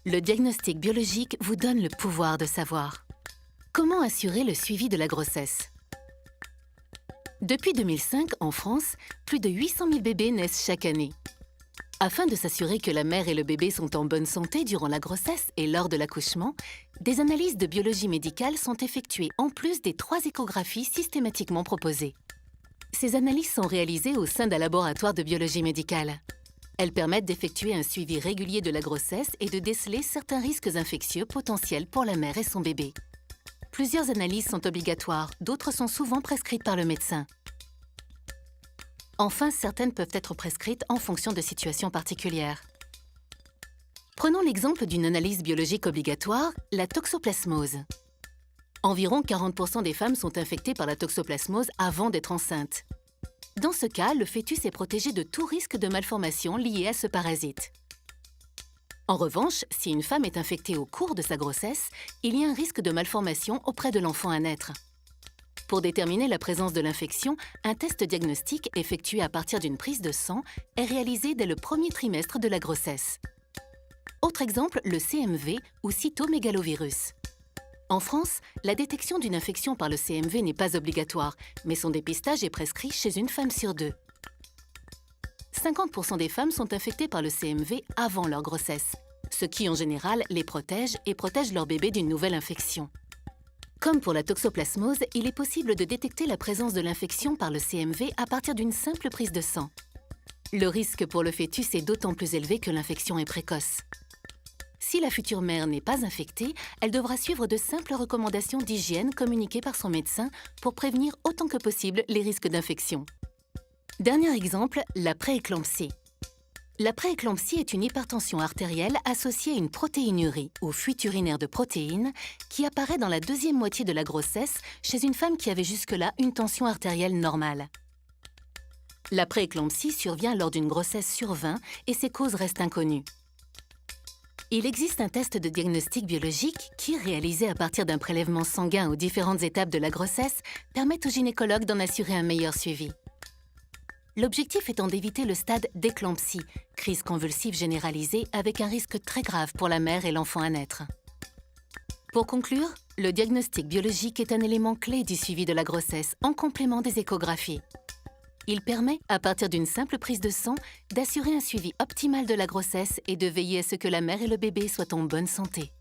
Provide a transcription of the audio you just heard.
Le diagnostic biologique vous donne le pouvoir de savoir. Comment assurer le suivi de la grossesse? Depuis 2005, en France, plus de 800 000 bébés naissent chaque année. Afin de s'assurer que la mère et le bébé sont en bonne santé durant la grossesse et lors de l'accouchement, des analyses de biologie médicale sont effectuées en plus des 3 échographies systématiquement proposées. Ces analyses sont réalisées au sein d'un laboratoire de biologie médicale. Elles permettent d'effectuer un suivi régulier de la grossesse et de déceler certains risques infectieux potentiels pour la mère et son bébé. Plusieurs analyses sont obligatoires, d'autres sont souvent prescrites par le médecin. Enfin, certaines peuvent être prescrites en fonction de situations particulières. Prenons l'exemple d'une analyse biologique obligatoire, la toxoplasmose. Environ 40% des femmes sont infectées par la toxoplasmose avant d'être enceintes. Dans ce cas, le fœtus est protégé de tout risque de malformation lié à ce parasite. En revanche, si une femme est infectée au cours de sa grossesse, il y a un risque de malformation auprès de l'enfant à naître. Pour déterminer la présence de l'infection, un test diagnostique effectué à partir d'une prise de sang est réalisé dès le premier trimestre de la grossesse. Autre exemple, le CMV ou cytomégalovirus. En France, la détection d'une infection par le CMV n'est pas obligatoire, mais son dépistage est prescrit chez une femme sur 2. 50% des femmes sont infectées par le CMV avant leur grossesse, ce qui en général les protège et protège leur bébé d'une nouvelle infection. Comme pour la toxoplasmose, il est possible de détecter la présence de l'infection par le CMV à partir d'une simple prise de sang. Le risque pour le fœtus est d'autant plus élevé que l'infection est précoce. Si la future mère n'est pas infectée, elle devra suivre de simples recommandations d'hygiène communiquées par son médecin pour prévenir autant que possible les risques d'infection. Dernier exemple, la prééclampsie. La prééclampsie est une hypertension artérielle associée à une protéinurie ou fuite urinaire de protéines qui apparaît dans la deuxième moitié de la grossesse chez une femme qui avait jusque-là une tension artérielle normale. La prééclampsie survient lors d'une grossesse sur 20 et ses causes restent inconnues. Il existe un test de diagnostic biologique qui, réalisé à partir d'un prélèvement sanguin aux différentes étapes de la grossesse, permet au gynécologue d'en assurer un meilleur suivi. L'objectif étant d'éviter le stade d'éclampsie, crise convulsive généralisée avec un risque très grave pour la mère et l'enfant à naître. Pour conclure, le diagnostic biologique est un élément clé du suivi de la grossesse en complément des échographies. Il permet, à partir d'une simple prise de sang, d'assurer un suivi optimal de la grossesse et de veiller à ce que la mère et le bébé soient en bonne santé.